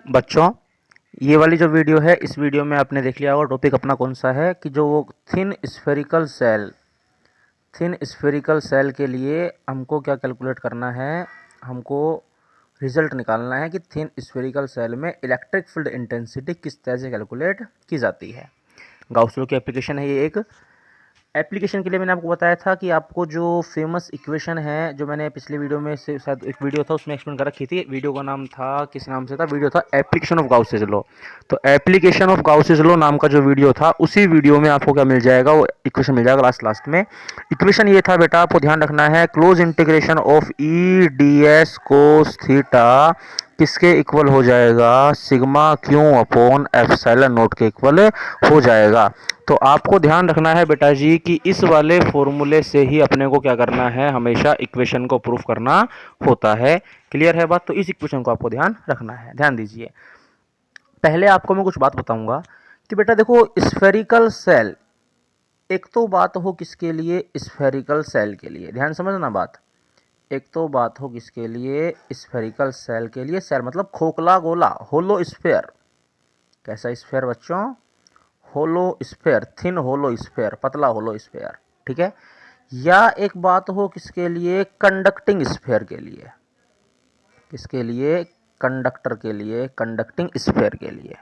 बच्चों, ये वाली जो वीडियो है, इस वीडियो में आपने देख लिया होगा टॉपिक अपना कौन सा है कि जो वो थिन स्फेरिकल सेल के लिए हमको क्या कैलकुलेट करना है। हमको रिजल्ट निकालना है कि थिन स्फेरिकल सेल में इलेक्ट्रिक फील्ड इंटेंसिटी किस तरह से कैलकुलेट की जाती है। गाउस लॉ की एप्लीकेशन है ये। एक एप्लीकेशन के लिए मैंने आपको बताया था कि आपको जो फेमस इक्वेशन है, जो मैंने पिछले वीडियो में से शायद एक वीडियो था उसमें एक्सप्लेन कर रखी थी। वीडियो का नाम था, किस नाम से था वीडियो, था एप्लीकेशन ऑफ गाउसेस लॉ। तो एप्लीकेशन ऑफ गाउसेस लॉ नाम का जो वीडियो था, उसी वीडियो में आपको क्या मिल जाएगा, वो इक्वेशन मिल जाएगा लास्ट में। इक्वेशन ये था बेटा, आपको ध्यान रखना है, close integration of E D S cos theta किसके इक्वल हो जाएगा, sigma Q upon epsilon not के इक्वल हो जाएगा। तो आपको ध्यान रखना है बेटा जी कि इस वाले फॉर्मूले से ही अपने को क्या करना है, हमेशा इक्वेशन को प्रूफ करना होता है। क्लियर है बात? तो इस इक्वेशन को आपको ध्यान रखना है। ध्यान दीजिए, पहले आपको मैं कुछ बात बताऊंगा कि बेटा देखो, स्फेरिकल सेल, एक तो बात हो किसके लिए, स्फेरिकल सेल के लिए, ध्यान समझना बात। एक तो बात हो किसके लिए, स्फेरिकल सेल के लिए। सेल मतलब खोखला गोला, होलो स्फेयर। कैसा स्फेयर बच्चों? Hollow sphere, thin hollow sphere, पतला होलो स्फेयर। ठीक है। या एक बात हो किसके लिए, कंडक्टिंग स्फेयर के लिए। किसके लिए? कंडक्टर के लिए, कंडक्टिंग स्फेयर के लिए।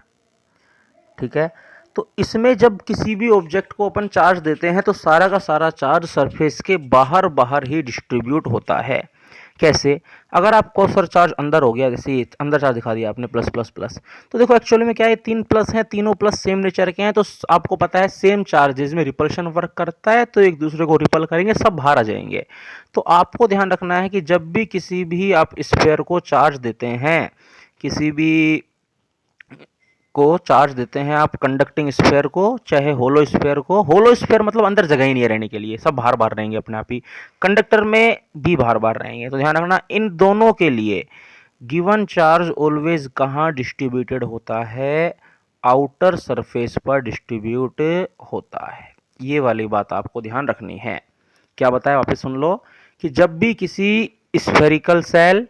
ठीक है। तो इसमें जब किसी भी ऑब्जेक्ट को अपन चार्ज देते हैं तो सारा का सारा चार्ज सरफेस के बाहर बाहर ही डिस्ट्रीब्यूट होता है। कैसे? अगर आपको सर चार्ज अंदर हो गया, जैसे अंदर चार्ज दिखा दिया आपने प्लस प्लस प्लस, तो देखो एक्चुअली में क्या है, तीन प्लस हैं, तीनों प्लस सेम नेचर के हैं। तो आपको पता है सेम चार्जेस में रिपल्शन वर्क करता है, तो एक दूसरे को रिपल करेंगे, सब बाहर आ जाएंगे। तो आपको ध्यान रखना है कि जब भी किसी भी आप स्फेयर को चार्ज देते हैं, किसी भी को चार्ज देते हैं आप, कंडक्टिंग स्फेयर को चाहे होलो स्फेयर को, होलो स्फेयर मतलब अंदर जगह ही नहीं है रहने के लिए, सब बाहर बाहर रहेंगे अपने आप ही, कंडक्टर में भी बाहर बाहर रहेंगे। तो ध्यान रखना, इन दोनों के लिए गिवन चार्ज ऑलवेज कहाँ डिस्ट्रीब्यूटेड होता है, आउटर सरफेस पर डिस्ट्रीब्यूट होता है। ये वाली बात आपको ध्यान रखनी है। क्या बताया, वापस सुन लो कि जब भी किसी spherical shell,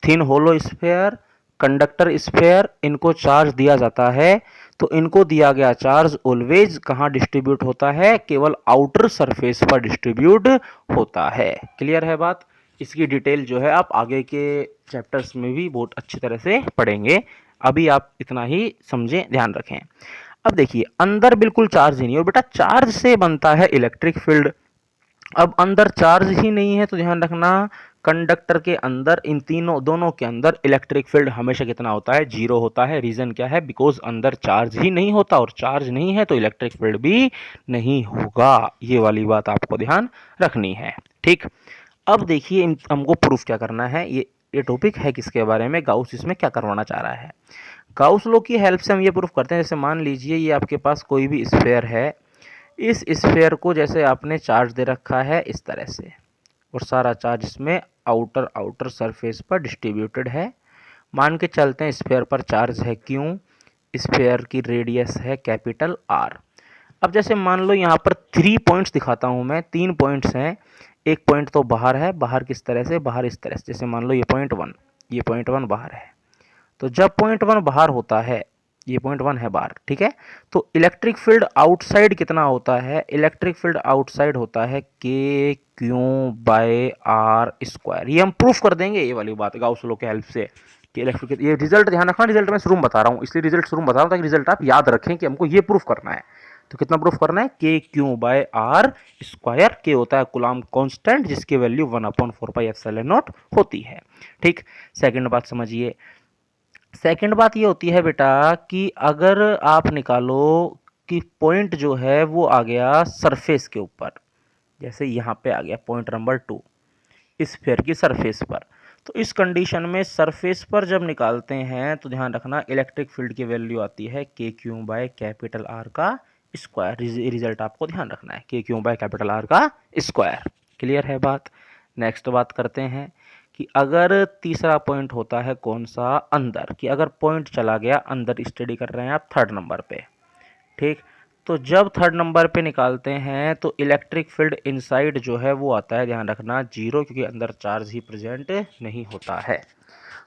thin hollow sphere, conductor sphere, इनको चार्ज दिया जाता है, तो इनको दिया गया चार्ज ऑलवेज कहां डिस्ट्रीब्यूट होता है, केवल आउटर सरफेस पर डिस्ट्रीब्यूट होता है। क्लियर है बात? इसकी डिटेल जो है आप आगे के चैप्टर्स में भी बहुत अच्छी तरह से पढ़ेंगे। अभी आप इतना ही समझें, ध्यान रखें। अब देखिए, अंदर बिल्कुल चार्ज ही नहीं, और बेटा चार्ज से बनता है इलेक्ट्रिक फील्ड। अब अंदर चार्ज ही नहीं है तो ध्यान रखना, कंडक्टर के अंदर, इन तीनों दोनों के अंदर इलेक्ट्रिक फील्ड हमेशा कितना होता है, जीरो होता है। रीजन क्या है? बिकॉज अंदर चार्ज ही नहीं होता, और चार्ज नहीं है तो इलेक्ट्रिक फील्ड भी नहीं होगा। ये वाली बात आपको ध्यान रखनी है। ठीक। अब देखिए, हमको प्रूफ क्या करना है, ये टॉपिक है किसके बारे में, गाउस इसमें क्या करवाना चाह रहा है। गाउस लॉ की हेल्प से हम ये प्रूफ करते हैं, जैसे मान लीजिए ये आपके पास कोई भी स्फेयर है, इस स्फेयर को जैसे आपने चार्ज दे रखा है इस तरह से, और सारा चार्ज इसमें आउटर आउटर सरफेस पर डिस्ट्रीब्यूटेड है। मान के चलते हैं स्फेयर पर चार्ज है क्यों, स्फेयर की रेडियस है कैपिटल आर। अब जैसे मान लो यहाँ पर 3 पॉइंट्स दिखाता हूँ मैं, 3 पॉइंट्स हैं। एक पॉइंट तो बाहर है, बाहर किस तरह से, बाहर इस तरह से, जैसे मान लो ये पॉइंट 1, ये पॉइंट 1 बाहर है। तो जब पॉइंट 1 बाहर होता है, ये पॉइंट 1 है बाहर, ठीक है, तो इलेक्ट्रिक फील्ड आउटसाइड कितना होता है, इलेक्ट्रिक फील्ड आउटसाइड होता है के क्यू बाय आर स्क्वायर। ये हम प्रूफ कर देंगे, ये वाली बात गाउस लॉ के हेल्प से कि इलेक्ट्रिक, ये रिजल्ट ध्यान रखना, रिजल्ट मैं शुरू में बता रहा हूँ, इसलिए रिजल्ट शुरू में बता रहा हूँ ताकि रिजल्ट आप याद रखें कि हमको ये प्रूफ करना है। तो कितना प्रूफ करना है, के क्यू बाय आर स्क्वायर। के होता है कूलम्ब कांस्टेंट, जिसकी वैल्यू 1/4πε0 होती है। ठीक। सेकंड बात समझिए, सेकंड बात ये होती है बेटा कि अगर आप निकालो कि पॉइंट जो है वो आ गया सरफेस के ऊपर, जैसे यहाँ पे आ गया पॉइंट नंबर 2 स्फीयर की सरफेस पर, तो इस कंडीशन में सरफेस पर जब निकालते हैं तो ध्यान रखना इलेक्ट्रिक फील्ड की वैल्यू आती है के क्यू बाय कैपिटल आर का स्क्वायर। रिजल्ट आपको ध्यान रखना है, के क्यू बाय कैपिटल आर का स्क्वायर। क्लियर है बात? नेक्स्ट बात करते हैं कि अगर तीसरा पॉइंट होता है कौन सा, अंदर, कि अगर पॉइंट चला गया अंदर, स्टडी कर रहे हैं आप थर्ड नंबर पे। ठीक। तो जब थर्ड नंबर पे निकालते हैं तो इलेक्ट्रिक फील्ड इनसाइड जो है वो आता है, ध्यान रखना, जीरो, क्योंकि अंदर चार्ज ही प्रेजेंट नहीं होता है।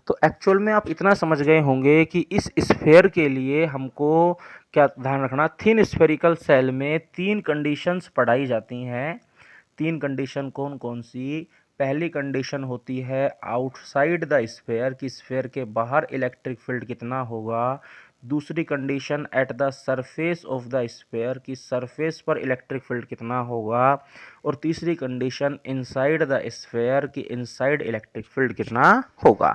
तो एक्चुअल में आप इतना समझ गए होंगे कि इस स्फेयर के लिए हमको क्या ध्यान रखना, थिन स्फेरिकल सेल में 3 कंडीशंस पढ़ाई जाती हैं। 3 कंडीशन कौन कौन सी? पहली कंडीशन होती है आउटसाइड द स्फेयर, कि स्फेयर के बाहर इलेक्ट्रिक फील्ड कितना होगा। दूसरी condition at the surface of the sphere, कि सरफेस पर इलेक्ट्रिक फील्ड कितना होगा। और तीसरी कंडीशन इनसाइड द स्फेयर, कि इनसाइड इलेक्ट्रिक फील्ड कितना होगा।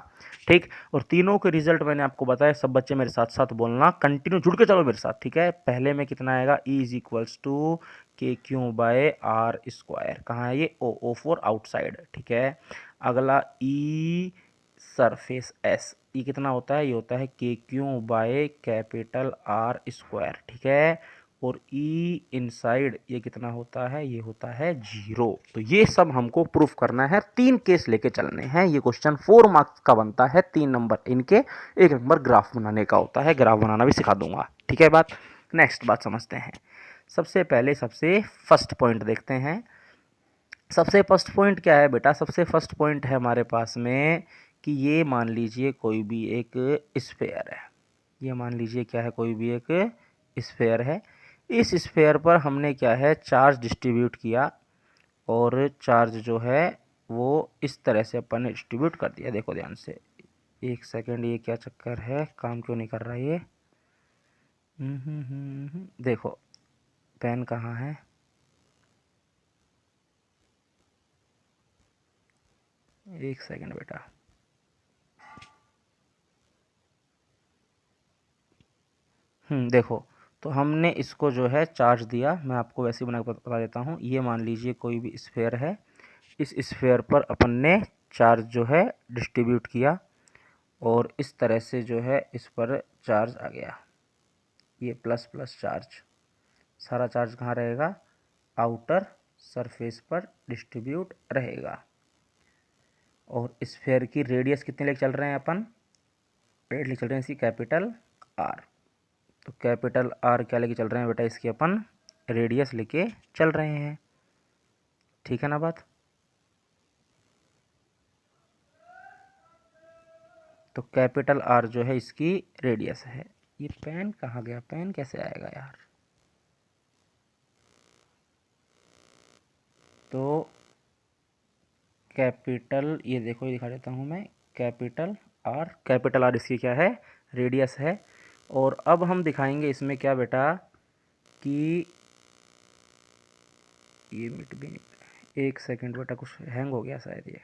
ठीक, और तीनों के रिजल्ट मैंने आपको बताया। सब बच्चे मेरे साथ साथ बोलना, कंटिन्यू जुड़ के चलो मेरे साथ, ठीक है। पहले में कितना आएगा, E इज इक्वल्स टू के क्यू बाय आर स्क्वायर। कहाँ है ये? ओ फॉर आउटसाइड, ठीक है। अगला ई सरफेस एस, ई कितना होता है? ये होता है के Q by capital R square, ठीक है। और ई इनसाइड ये कितना होता है? ये होता है 0। तो ये सब हमको प्रूफ करना है, 3 केस लेके चलने हैं। ये क्वेश्चन 4 मार्क्स का बनता है, 3 नंबर इनके, 1 नंबर ग्राफ बनाने का होता है। ग्राफ बनाना भी सिखा दूंगा, ठीक है बात। नेक्स्ट बात समझते हैं। सबसे पहले सबसे फर्स्ट पॉइंट देखते हैं। सबसे फर्स्ट पॉइंट क्या है बेटा? सबसे फर्स्ट पॉइंट है हमारे पास में कि ये मान लीजिए कोई भी एक स्फेयर है। ये मान लीजिए क्या है? कोई भी एक स्फेयर है। इस स्फेयर पर हमने क्या है? चार्ज डिस्ट्रीब्यूट किया, और चार्ज जो है वो इस तरह से अपन ने डिस्ट्रीब्यूट कर दिया। देखो ध्यान से, एक सेकेंड, ये क्या चक्कर है? काम क्यों नहीं कर रहा ये? देखो पेन कहाँ है? एक सेकेंड बेटा। देखो, तो हमने इसको जो है चार्ज दिया। मैं आपको वैसे ही बना के बता देता हूँ। ये मान लीजिए कोई भी स्फेयर है। इस स्फेयर पर अपन ने चार्ज जो है डिस्ट्रीब्यूट किया, और इस तरह से जो है इस पर चार्ज आ गया। ये प्लस प्लस चार्ज, सारा चार्ज कहाँ रहेगा? आउटर सरफेस पर डिस्ट्रीब्यूट रहेगा। और स्फेयर की रेडियस कितने लेके चल रहे हैं अपन? रेडियस चल रहे हैं इसकी कैपिटल आर। तो कैपिटल आर क्या लेके चल रहे हैं बेटा? इसकी अपन रेडियस लेके चल रहे हैं, ठीक है ना बात। तो कैपिटल आर जो है इसकी रेडियस है। ये पेन कहाँ गया? पेन कैसे आएगा यार? तो कैपिटल, ये देखो, ये दिखा देता हूँ मैं, कैपिटल आर इसकी क्या है? रेडियस है। और अब हम दिखाएंगे इसमें क्या बेटा, कि ये मिट भी नहीं, एक सेकंड बेटा, कुछ हैंग हो गया शायद ये।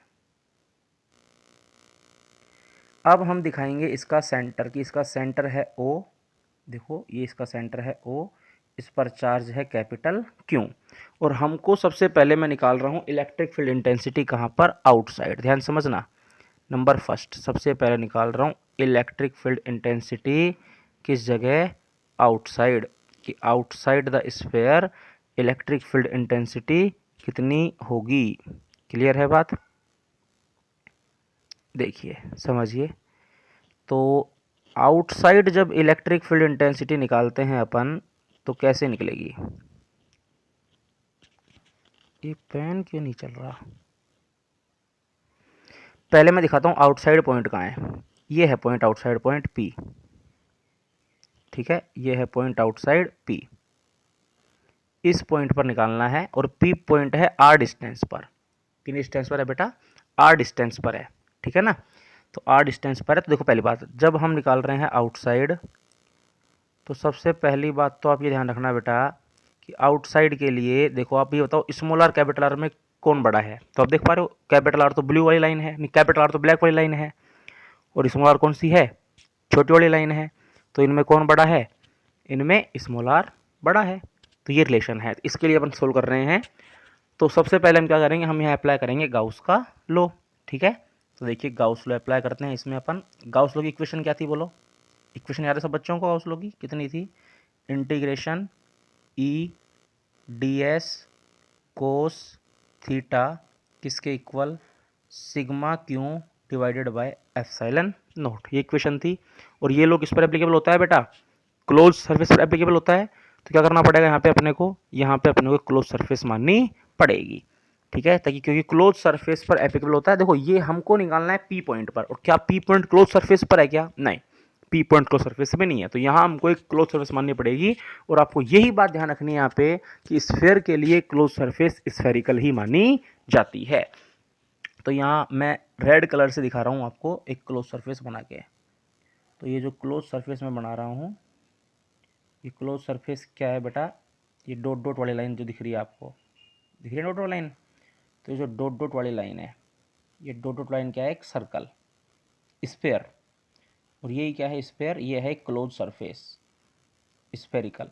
अब हम दिखाएंगे इसका सेंटर, कि इसका सेंटर है O। देखो ये इसका सेंटर है O, इस पर चार्ज है कैपिटल Q। और हमको सबसे पहले मैं निकाल रहा हूँ इलेक्ट्रिक फील्ड इंटेंसिटी कहाँ पर? आउटसाइड। ध्यान समझना, नंबर फर्स्ट सबसे पहले निकाल रहा हूँ इलेक्ट्रिक फील्ड इंटेंसिटी किस जगह? आउटसाइड। कि outside the sphere electric field intensity कितनी होगी? क्लियर है बात? देखिए समझिए, तो आउटसाइड जब इलेक्ट्रिक फील्ड इंटेंसिटी निकालते हैं अपन, तो कैसे निकलेगी? ये पेन क्यों नहीं चल रहा? पहले मैं दिखाता हूँ आउटसाइड पॉइंट कहाँ है। ये है पॉइंट आउटसाइड, पॉइंट P, ठीक है। ये है पॉइंट आउटसाइड P। इस पॉइंट पर निकालना है, और P पॉइंट है R डिस्टेंस पर। किन डिस्टेंस पर है बेटा? R डिस्टेंस पर है, ठीक है ना। तो R डिस्टेंस पर है। तो देखो पहली बात, जब हम निकाल रहे हैं आउटसाइड, तो सबसे पहली बात तो आप ये ध्यान रखना बेटा कि आउटसाइड के लिए देखो, आप ये बताओ स्मॉल आर कैपिटल आर में कौन बड़ा है? तो आप देख पा रहे हो, कैपिटल आर तो ब्लू वाली लाइन है, कैपिटल आर तो ब्लैक वाली लाइन है, और स्मॉल आर कौन सी है? छोटी वाली लाइन है। तो इनमें कौन बड़ा है? इनमें स्मॉल आर बड़ा है। तो ये रिलेशन है, इसके लिए अपन सोल्व कर रहे हैं। तो सबसे पहले हम क्या करेंगे? हम यहाँ अप्लाई करेंगे गाउस का लॉ, ठीक है। तो देखिए गाउस लॉ अप्लाई करते हैं इसमें अपन। गाउस लॉ की इक्वेशन क्या थी बोलो? इक्वेशन याद है सब बच्चों को? गाउस लॉ की कितनी थी? Integration E D S cos theta किसके equal? Sigma Q divided by epsilon not. ये इक्वेशन थी। और ये लॉ किस पर एप्लीकेबल होता है बेटा? क्लोज सरफेस पर एप्लीकेबल होता है। तो क्या करना पड़ेगा यहाँ पे अपने को? यहाँ पे अपने को क्लोज सरफेस माननी पड़ेगी। ठीक है, ताकि क्योंकि क्लोज सरफेस पर एप्लीकेबल होता है। देखो ये हमको निकालना है पी पॉइंट पर, और क्या पी पॉइंट क्लोज सरफेस पर है क्या? नहीं, पी पॉइंट क्लोज सरफेस में नहीं है, तो यहाँ हमको एक क्लोज सरफेस माननी पड़ेगी। और आपको यही बात ध्यान रखनी है यहाँ पे कि स्फेयर के लिए क्लोज सरफेस स्फेरिकल ही मानी जाती है। तो यहाँ मैं रेड कलर से दिखा रहा हूँ आपको एक क्लोज सरफेस बना के। तो ये जो क्लोज सरफेस मैं बना रहा हूँ, ये क्लोज सरफेस क्या है बेटा? ये डॉट डॉट वाली लाइन जो दिख रही है आपको, दिख रही है डॉट वाली लाइन? तो ये जो डॉट डॉट वाली लाइन है, ये डॉट डॉट लाइन क्या है? एक सर्कल, स्फेयर। और ये क्या है? स्फेयर। ये है क्लोज सरफेस, स्फेरिकल।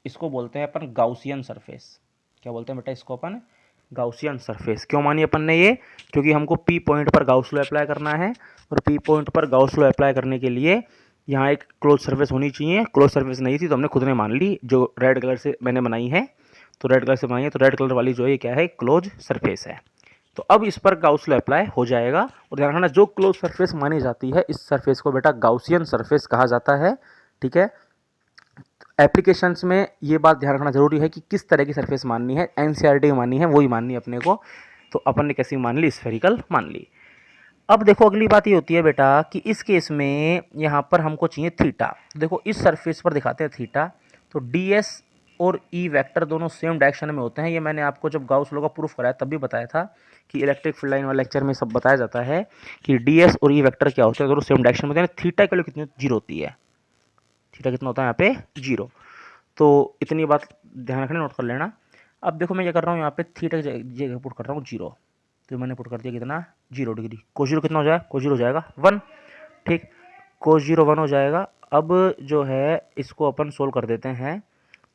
इसको बोलते हैं अपन गाउसियन सरफेस। क्या बोलते हैं बेटा इसको अपन? Gaussian surface. क्यों मानी अपन ने ये? क्योंकि हमको पी पॉइंट पर गाउस लॉ अप्लाई करना है, और पी पॉइंट पर गाउस लॉ अप्लाई करने के लिए यहाँ एक क्लोज सरफेस होनी चाहिए। क्लोज सरफेस नहीं थी तो हमने खुद ने मान ली, जो रेड कलर से मैंने बनाई है। तो रेड कलर से बनाई है, तो रेड कलर वाली जो है क्या है? क्लोज सरफेस है। तो अब इस पर गाउस लॉ अप्लाई हो जाएगा। और ध्यान रखना, जो क्लोज सरफेस मानी जाती है, इस सरफेस को बेटा गाउसियन सरफेस कहा जाता है। ठीक है, एप्लीकेशंस में ये बात ध्यान रखना जरूरी है कि किस तरह की सरफेस माननी है। एनसीईआरटी में माननी है, वही माननी है अपने को। तो अपन ने कैसी मान ली? स्फेरिकल मान ली। अब देखो अगली बात ये होती है बेटा कि इस केस में यहाँ पर हमको चाहिए थीटा। देखो इस सरफेस पर दिखाते हैं थीटा। तो ds और ई वेक्टर दोनों सेम डायरेक्शन में होते हैं। ये मैंने आपको जब गाउस लॉ का प्रूफ कराया तब भी बताया था कि इलेक्ट्रिक फील्ड लाइन वाले लेक्चर में सब बताया जाता है कि ds और ई वेक्टर क्या होते हैं, दोनों सेम डायरेक्शन में होते हैं। थीटा की वैल्यू कितनी? 0 होती है। थीटा कितना होता है यहाँ पे? 0। तो इतनी बात ध्यान रखना, नोट कर लेना। अब देखो मैं क्या कर रहा हूँ, यहाँ पे थीटा की जगह पुट कर रहा हूँ 0। तो मैंने पुट कर दिया कितना? 0 डिग्री। को 0 कितना हो जाएगा? को 0 हो जाएगा 1। ठीक, को 0 1 हो जाएगा। अब जो है इसको अपन सोल्व कर देते हैं।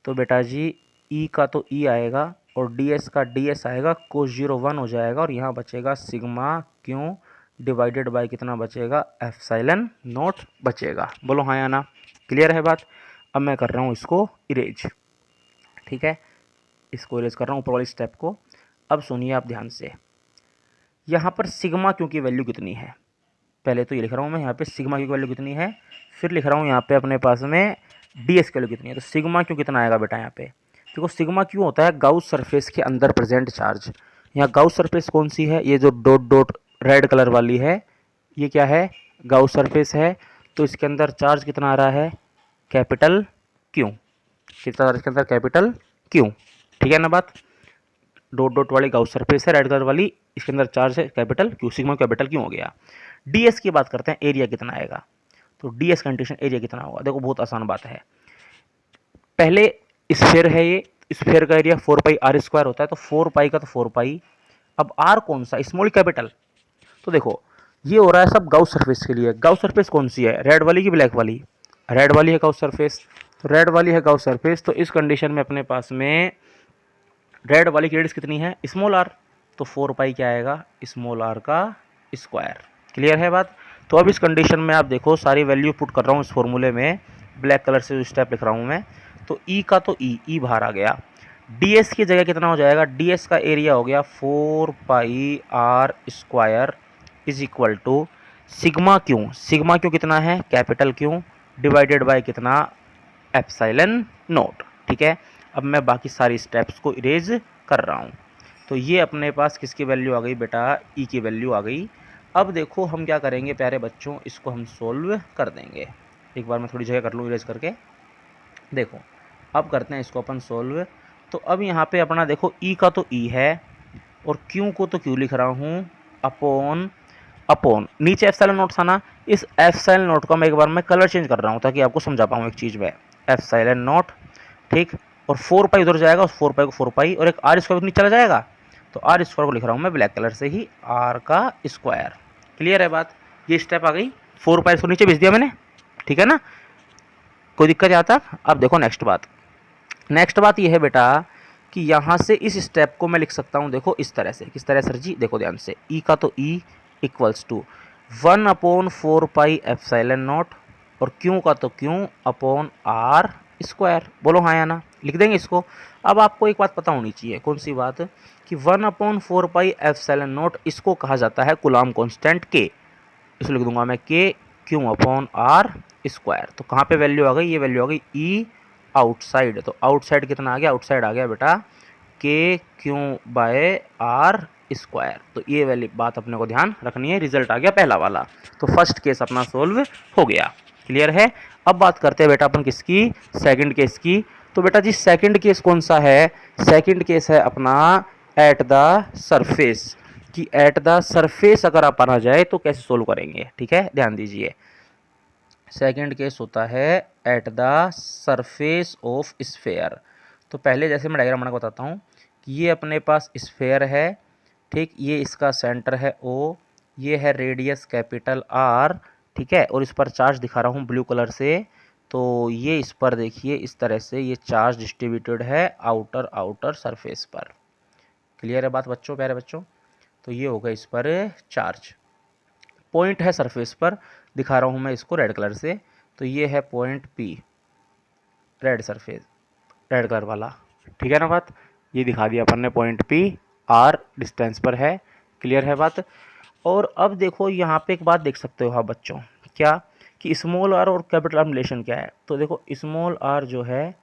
तो बेटा जी ई का तो ई आएगा और ds का ds आएगा। को 0 1 हो जाएगा, और यहाँ बचेगा सिग्मा क्यों डिवाइडेड बाय कितना बचेगा? एप्सिलॉन नॉट बचेगा। बोलो हाँ या ना? क्लियर है बात? अब मैं कर रहा हूँ इसको इरेज। ठीक है, इसको इरेज कर रहा हूँ ऊपर वाली स्टेप को। अब सुनिए आप ध्यान से, यहाँ पर सिग्मा क्यू की वैल्यू कितनी है? पहले तो ये लिख रहा हूँ मैं यहाँ पे सिग्मा क्यू की वैल्यू कितनी है, फिर लिख रहा हूँ यहाँ पे अपने पास में ds की वैल्यू कितनी है। तो सिग्मा क्यू कितना आएगा बेटा यहाँ पे? देखो सिग्मा क्यू होता है गाउस सरफेस के अंदर प्रेजेंट चार्ज। यहाँ गाउस सरफेस कौन सी है? ये जो डॉट डॉट रेड कलर वाली है, ये क्या है? गाउस सरफेस है। तो इसके अंदर चार्ज कितना आ रहा है? Capital Q. कितना इसके अंदर? Capital Q. ठीक है ना बात? डॉट डॉट वाली गाउस सरफेस है रेड कलर वाली, इसके अंदर चार्ज है capital Q. Sigma capital Q हो गया। ds की बात करते हैं, एरिया कितना आएगा? तो ds कंडीशन एरिया कितना होगा? देखो बहुत आसान बात है। पहले स्फेयर है, ये स्फेयर का एरिया 4 पाई आर स्क्वायर होता है। तो 4 पाई का तो 4 पाई। अब आर कौन सा? Small capital. तो देखो ये हो रहा है सब गाउस सरफेस के लिए। गाउस सरफेस कौन सी है? रेड वाली की ब्लैक वाली? रेड वाली है गाउस सरफेस। तो रेड वाली है गाउस सरफेस। तो इस कंडीशन में अपने पास में रेड वाली की रेडियस कितनी है? Small R. तो 4 पाई क्या आएगा? स्मॉल आर का स्क्वायर। क्लियर है बात? तो अब इस कंडीशन में आप देखो सारी वैल्यू पुट कर रहा हूँ इस फॉर्मूले में, ब्लैक कलर से जो स्टेप लिख रहा हूँ मैं। तो ई का तो ई बाहर आ गया। ds की जगह कितना हो जाएगा? ds का एरिया हो गया 4 pi R square is equal to sigma Q. Sigma Q कितना है? कैपिटल क्यू डिवाइडेड बाय कितना? Epsilon not. ठीक है, अब मैं बाकी सारी स्टेप्स को इरेज कर रहा हूँ। तो ये अपने पास किसकी वैल्यू आ गई बेटा? ई की वैल्यू आ गई। अब देखो हम क्या करेंगे प्यारे बच्चों, इसको हम सोल्व कर देंगे। एक बार मैं थोड़ी जगह कर लूँ इरेज करके। देखो अब करते हैं इसको अपन सोल्व। तो अब यहाँ पे अपना देखो ई का तो ई है और क्यू को तो क्यू लिख रहा हूँ अपॉन अपॉन नीचे एप्सिलॉन नोट था ना, इस एप्सिलॉन नोट का मैं एक बार मैं कलर चेंज कर रहा हूँ ताकि आपको समझा पाऊँ एक चीज़ में। एप्सिलॉन नोट, ठीक, और 4 पाई उधर जाएगा, उस 4 पाई को 4 पाई, और एक आर स्क्वायर नीचे चला जाएगा। तो आर स्क्वायर को लिख रहा हूँ मैं ब्लैक कलर से ही, आर का स्क्वायर। क्लियर है बात? ये स्टेप आ गई। 4 पाई को नीचे भेज दिया मैंने। ठीक है ना? कोई दिक्कत यहाँ तक? अब देखो नेक्स्ट बात। नेक्स्ट बात ये है बेटा कि यहाँ से इस स्टेप को मैं लिख सकता हूँ देखो इस तरह से। किस तरह सर जी? देखो ध्यान से, ई का तो E equals to 1/4 pi epsilon not और क्यू का तो क्यू अपॉन आर स्क्वायर। बोलो हाँ या ना? लिख देंगे इसको। अब आपको एक बात पता होनी चाहिए, कौन सी बात? कि 1/4 पाई एप्सिलॉन नॉट इसको कहा जाता है कूलॉम कांस्टेंट के। इसको लिख दूंगा मैं के क्यू अपॉन आर स्क्वायर। तो कहाँ पे वैल्यू आ गई? ये वैल्यू आ गई ई आउटसाइड। तो आउटसाइड कितना आ गया? आउटसाइड आ गया बेटा के क्यू बाय आर स्क्वायर। तो ये वाली बात अपने को ध्यान रखनी है। रिजल्ट आ गया पहला वाला, तो फर्स्ट केस अपना सोल्व हो गया। क्लियर है। अब बात करते हैं बेटा अपन किसकी, सेकंड केस की। तो बेटा जी सेकंड केस कौन सा है, सेकंड केस है अपना एट द सरफेस, कि एट द सरफेस अगर अपन आ जाए तो कैसे सोल्व करेंगे। ठीक है, ध्यान दीजिए। सेकंड केस होता है eight the surface of sphere. तो पहले जैसे मैं डायग्राम बना के बताता हूँ कि ये अपने पास स्फेयर है, ठीक, ये इसका सेंटर है O, ये है रेडियस कैपिटल R, ठीक है, और इस पर चार्ज दिखा रहा हूँ ब्लू कलर से। तो ये इस पर देखिए इस तरह से ये चार्ज डिस्ट्रीब्यूटेड है आउटर सरफेस पर। क्लियर है बात बच्चों, प्यारे बच्चों। तो ये होगा इस पर चार्ज, पॉइंट है सरफेस पर, दिखा रहा हूँ मैं इसको रेड कलर से। तो ये है point P, red surface, red colour वाला। ठीक है ना बात, ये दिखा दिया अपन ने पॉइंट P, R डिस्टेंस पर है। क्लियर है बात। और अब देखो यहाँ पे एक बात देख सकते हो आप बच्चों, क्या कि स्मॉल आर और कैपिटल आर रिलेशन क्या है। तो देखो स्मॉल आर जो है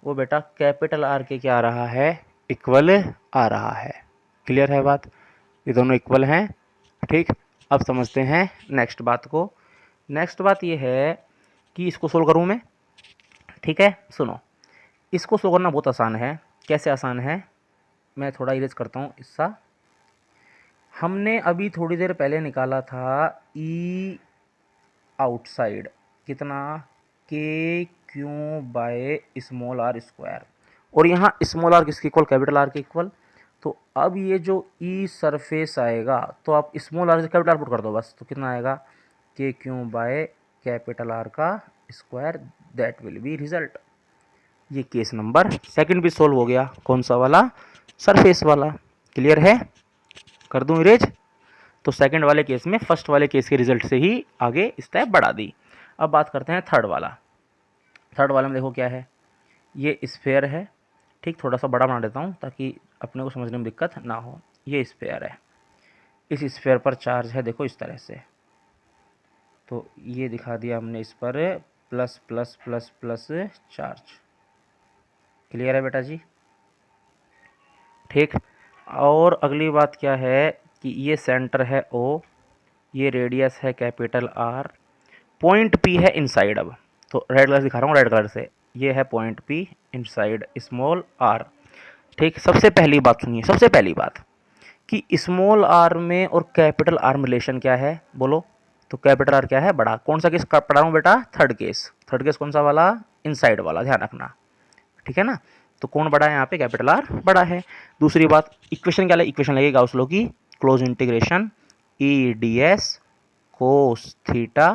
वो बेटा कैपिटल आर के क्या आ रहा है, इक्वल आ रहा है। क्लियर है बात, ये दोनों इक्वल हैं। ठीक, अब समझते हैं नेक्स्ट बात को। नेक्स्ट बात ये है कि इसको सोल्व करूँ मैं। ठीक है, सुनो, इसको सोल्व करना बहुत आसान है। कैसे आसान है, मैं थोड़ा इरेज करता हूँ इसका। हमने अभी थोड़ी देर पहले निकाला था ई आउटसाइड कितना, K Q by small are square, और यहाँ स्मॉल आर किसके इक्वल, कैपिटल आर के इक्वल। तो अब ये जो ई सरफेस आएगा तो आप स्मॉल आर से कैपिटल आर पुट कर दो बस, तो कितना आएगा, K Q by capital R का square, that will be result. ये केस नंबर सेकंड भी सोल्व हो गया। कौन सा वाला, सरफेस वाला। क्लियर है, कर दूं इरेज। तो सेकंड वाले केस में फर्स्ट वाले केस के रिजल्ट से ही आगे स्टेप बढ़ा दी। अब बात करते हैं थर्ड वाला। थर्ड वाले में देखो क्या है, ये स्फेयर है, ठीक, थोड़ा सा बड़ा बना देता हूँ ताकि अपने को समझने में दिक्कत ना हो। ये स्फेयर है, इस स्फेयर पर चार्ज है देखो इस तरह से। तो ये दिखा दिया हमने इस पर plus plus plus plus charge. Clear है बेटा जी। ठीक, और अगली बात क्या है कि ये सेंटर है O, ये रेडियस है कैपिटल R, पॉइंट P है इनसाइड। अब तो रेड कलर दिखा रहा हूँ, रेड कलर से, ये है point P inside small r। ठीक, सबसे पहली बात सुनिए, सबसे पहली बात कि स्मॉल r में और कैपिटल R में रिलेशन क्या है बोलो। तो कैपिटल R क्या है, बड़ा। कौन सा केस पढ़ा रहा हूँ बेटा, थर्ड केस। थर्ड केस कौन सा वाला, इनसाइड वाला, ध्यान रखना। ठीक है ना, तो कौन बड़ा है यहाँ पे, कैपिटल आर बड़ा है। दूसरी बात, इक्वेशन क्या है, इक्वेशन लगेगा गाउस लॉ की, close integration E D S cos theta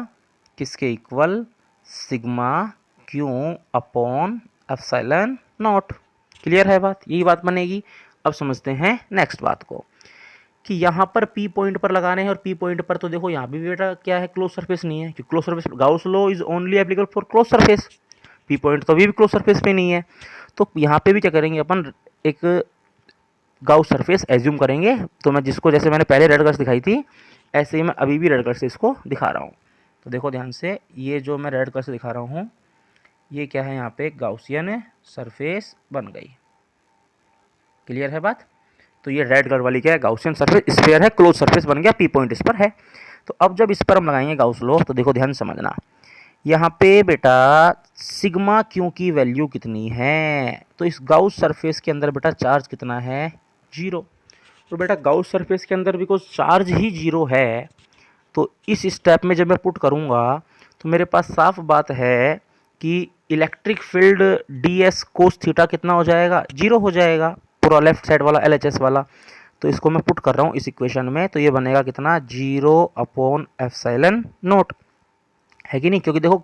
किसके equal, sigma Q upon epsilon not. Clear है बात, यही बात बनेगी। अब समझते हैं नेक्स्ट बात को कि यहाँ पर P पॉइंट पर लगाने हैं, और P पॉइंट पर तो देखो यहाँ भी बेटा क्या है, क्लोज सरफेस नहीं है, कि close surface Gauss law is only applicable for close surface. P point तो अभी भी क्लोज सरफेस पे नहीं है। तो यहाँ पे भी क्या करेंगे अपन, एक गाउस सरफेस एज्यूम करेंगे। तो मैं जिसको, जैसे मैंने पहले रेड कलर से दिखाई थी, ऐसे ही मैं अभी भी रेड कलर से इसको दिखा रहा हूँ। तो देखो ध्यान से, ये जो मैं रेड कलर से दिखा रहा हूँ, ये क्या है, यहाँ पे गाउसियन सरफेस बन गई। क्लियर है बात। तो ये रेड कलर वाली क्या है, गाउसियन सरफेस स्फीयर है, क्लोज सरफेस बन गया, P पॉइंट इस पर है। तो अब जब इस पर हम लगाएंगे गाउस लॉ, तो देखो ध्यान समझना, यहाँ पे बेटा सिग्मा क्यू की वैल्यू कितनी है। तो इस गाउस सरफेस के अंदर बेटा चार्ज कितना है, 0। तो बेटा गाउस सरफेस के अंदर बिकॉज चार्ज ही 0 है, तो इस स्टेप में जब मैं पुट करूँगा तो मेरे पास साफ बात है कि electric field D S cos theta कितना हो जाएगा, 0 हो जाएगा, पूरा लेफ्ट साइड वाला LHS वाला। तो इसको मैं पुट कर रहा हूँ इस इक्वेशन में, तो ये बनेगा कितना, 0 अपॉन एप्सिलॉन नॉट, है कि नहीं। क्योंकि देखो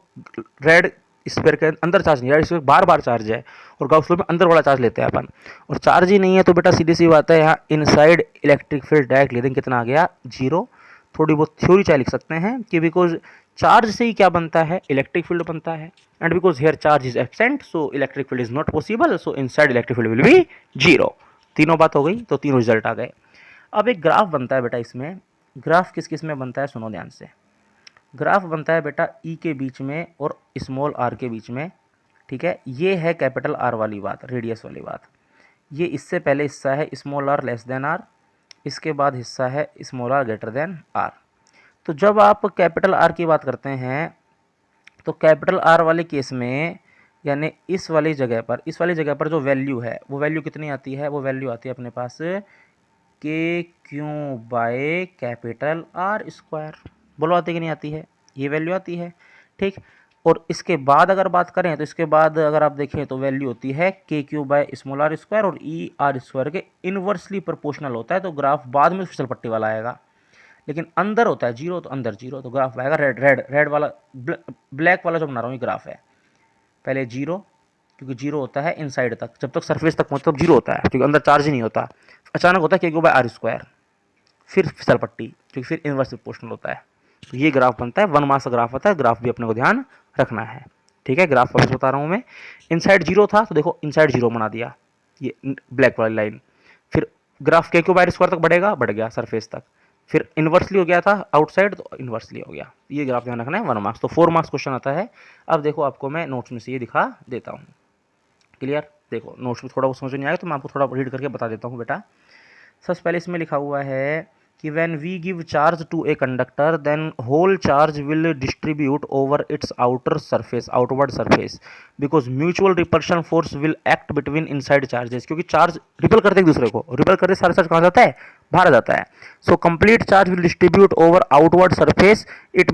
रेड स्फीयर के अंदर चार्ज नहीं, रेड स्फीयर बार बार चार्ज है, और गाउस लॉ में अंदर वाला चार्ज लेते हैं अपन, और चार्ज ही नहीं है तो बेटा सीधी सी बात है, यहाँ इनसाइड इलेक्ट्रिक फील्ड डायरेक्ट ले देंगे, कितना आ गया, 0। थोड़ी बहुत थ्योरी चाहे लिख सकते हैं कि बिकॉज चार्ज से ही क्या बनता है, इलेक्ट्रिक फील्ड बनता है, and because here charge is absent so electric field is not possible, so inside electric field will be 0। तीनों बात हो गई, तो तीनों रिजल्ट आ गए। अब एक ग्राफ बनता है बेटा इसमें, ग्राफ किस किस में बनता है, सुनो ध्यान से। ग्राफ बनता है बेटा ई के बीच में और स्मॉल आर के बीच में। ठीक है, ये है कैपिटल आर वाली बात, रेडियस वाली बात। ये इससे पहले हिस्सा है small r less than r, इसके बाद हिस्सा है small r greater than r. तो जब आप कैपिटल आर की बात करते हैं तो कैपिटल आर वाले केस में यानी इस वाली जगह पर जो वैल्यू है वो वैल्यू कितनी आती है, वो वैल्यू आती है अपने पास के Q by capital R square. बोलो आती कि नहीं आती है, ये वैल्यू आती है, ठीक। और इसके बाद अगर बात करें तो इसके बाद अगर आप देखें तो वैल्यू होती है के Q by small are square, और ई आर स्क्वायर के इनवर्सली प्रोपोर्शनल होता है, तो ग्राफ बाद में फिसल पट्टी वाला आएगा। लेकिन अंदर होता है जीरो, तो अंदर जीरो, तो ग्राफ आएगा रेड रेड रेड वाला, ब्लैक वाला जो बना रहा हूँ ये ग्राफ है। पहले जीरो, क्योंकि जीरो होता है इनसाइड तक, जब तक सरफेस तक पहुँचता तब जीरो होता है, क्योंकि अंदर चार्ज ही नहीं होता। अचानक होता है के क्यू बाय आर स्क्वायर, फिर फिसल पट्टी, क्योंकि फिर इनवर्स प्रोपोर्शनल होता है। तो ये ग्राफ बनता है, 1 मास का ग्राफ आता है, ग्राफ भी अपने को ध्यान रखना है, ठीक है। ग्राफ वापस बता रहा हूँ मैं, इनसाइड जीरो था तो देखो इनसाइड जीरो बना दिया ये ब्लैक वाली लाइन, फिर ग्राफ के क्यू बाय स्क्वायर तक बढ़ेगा, बढ़ गया सरफेस तक, फिर इन्वर्सली हो गया था आउटसाइड तो इन्वर्सली हो गया। ये ग्राफ ध्यान रखना है, 1 मार्क्स। तो 4 मार्क्स क्वेश्चन आता है। अब देखो आपको मैं नोट्स में से ये दिखा देता हूँ, क्लियर। देखो नोट्स में थोड़ा वो समझ नहीं आएगा तो मैं आपको थोड़ा रीड करके बता देता हूँ बेटा। सबसे पहले इसमें लिखा हुआ है कि when we give charge to a conductor then whole charge will distribute over its outward surface because mutual repulsion force will act between inside charges। क्योंकि चार्ज रिपल करते हैं एक दूसरे को, रिपल करते सारा चार्ज कहाँ जाता है, बाहर जाता है। So complete charge will distribute over outward surface. It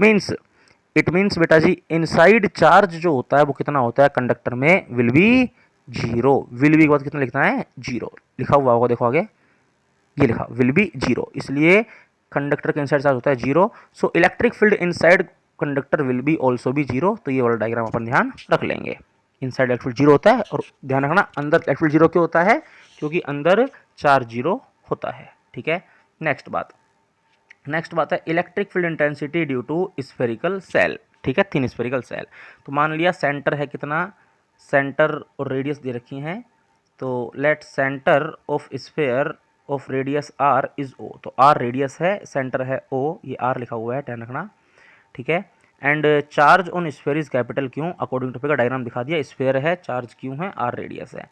means बेटा जी इनसाइड चार्ज जो होता है वो कितना होता है कंडक्टर में, will be zero. Will be के बाद कितना लिखना है, जीरो लिखा हुआ होगा, देखो आगे ये लिखा विल बी जीरो, इसलिए कंडक्टर का इनसाइड चार्ज होता है zero. So electric field inside conductor will be also be zero. तो ये वाला डायग्राम अपन ध्यान रख लेंगे, इनसाइड इलेक्ट्रिक फील्ड जीरो होता है, और ध्यान रखना अंदर इलेक्ट्रिक फील्ड जीरो क्यों होता है, क्योंकि अंदर चार्ज जीरो होता है, ठीक है। नेक्स्ट बात है electric field intensity due to spherical shell, ठीक है, थिन स्फेरिकल सेल। तो मान लिया सेंटर है कितना, सेंटर और रेडियस दे रखी हैं, तो let centre of sphere of radius R is O. तो आर रेडियस है, सेंटर है ओ, ये आर लिखा हुआ है, ध्यान रखना, ठीक है। And charge on sphere is capital Q, according to का डायग्राम दिखा दिया, स्फेयर है, चार्ज क्यू है, आर रेडियस है।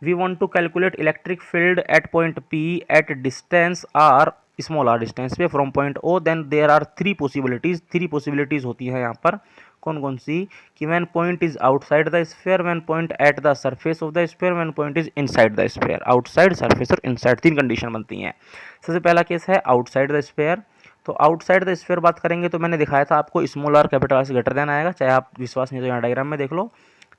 We want to calculate electric field at point P at distance R, small R distance पे from point O. Then there are three possibilities होती है यहाँ पर, कौन कौन सी, कि when point is outside the sphere, when point at the surface of the sphere, when point is inside the sphere. Outside, surface और इनसाइड, तीन कंडीशन बनती हैं। सबसे पहला केस है आउटसाइड द स्फीयर। तो आउटसाइड द स्फीयर बात करेंगे तो मैंने दिखाया था आपको स्मॉल आर कैपिटल आर से ग्रेटर देन आएगा, चाहे आप विश्वास नहीं तो यहाँ डायग्राम में देख लो,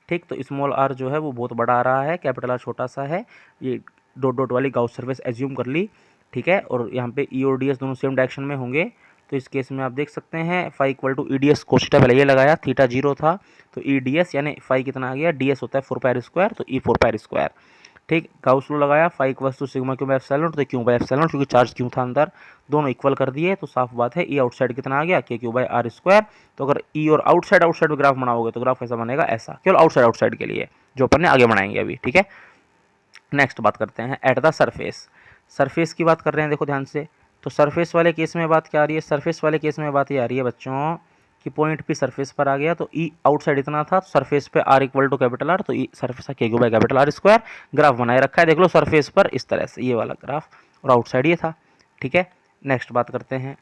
ठीक। तो स्मॉल आर जो है वो बहुत बड़ा आ रहा है, कैपिटल आर छोटा सा है, ये डॉट डॉट वाली गाउस सरफेस एज्यूम कर ली, ठीक है। और यहाँ पे ई और डी एस दोनों सेम डायरेक्शन में होंगे, तो इस केस में आप देख सकते हैं phi equal to E D S cos theta, पहले ये लगाया, थीटा जीरो था तो ई डी एस यानी फाई कितना आ गया, डी एस होता है 4 पाई स्क्वायर, तो ई 4 पाई स्क्वायर, ठीक। गाउस लॉ लगाया, phi equal to sigma q by epsilon, तो क्यू बाय एप्सिलॉन, क्योंकि चार्ज क्यू था अंदर, दोनों इक्वल कर दिए तो साफ बात है ई आउटसाइड कितना आ गया, के क्यू बाय आर स्क्वायर। तो अगर ई और आउटसाइड में ग्राफ बनाओगे तो ग्राफ ऐसा बनेगा, ऐसा, केवल आउटसाइड के लिए जो अपन ने आगे बनाएंगे अभी, ठीक है। नेक्स्ट बात करते हैं एट द सरफेस की बात कर रहे हैं, देखो ध्यान से। तो सरफेस वाले केस में बात क्या आ रही है, सरफेस वाले केस में बात ये आ रही है बच्चों कि पॉइंट पी सरफेस पर आ गया, तो ई आउटसाइड इतना था, तो सरफेस पे r equal to capital R, तो ई सरफेस के Q by capital R square. Graph बनाए रखा है, देख लो सरफेस पर इस तरह से, ये वाला ग्राफ, और आउटसाइड ये था, ठीक है। नेक्स्ट बात करते हैं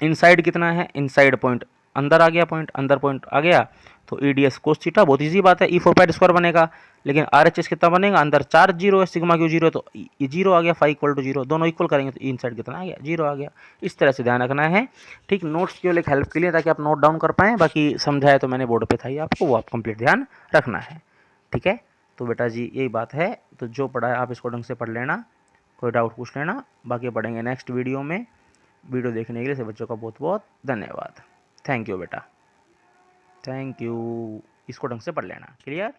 इनसाइड कितना है, इनसाइड पॉइंट अंदर आ गया, अंदर पॉइंट आ गया, तो E D S cos theta, बहुत ईजी बात है, ई 4 पाई स्क्वायर बनेगा। लेकिन आर एच एस कितना बनेगा, अंदर चार्ज जीरो है, सिग्मा क्यू जीरो, तो ये जीरो आ गया, फाई इक्वल टू जीरो, दोनों इक्वल करेंगे तो इनसाइड कितना आ गया, जीरो आ गया। इस तरह से ध्यान रखना है, ठीक। नोट्स केवल एक हेल्प के लिए, ताकि आप नोट डाउन कर पाएँ, बाकी समझाया तो मैंने बोर्ड पे था ही आपको, वो आप कंप्लीट ध्यान रखना है, ठीक है। तो बेटा जी यही बात है, तो जो पढ़ा है आप इसको ढंग से पढ़ लेना, कोई डाउट पूछ लेना, बाकी पढ़ेंगे नेक्स्ट वीडियो में। वीडियो देखने के लिए सब बच्चों का बहुत बहुत धन्यवाद। थैंक यू बेटा, थैंक यू। इसको ढंग से पढ़ लेना, क्लियर।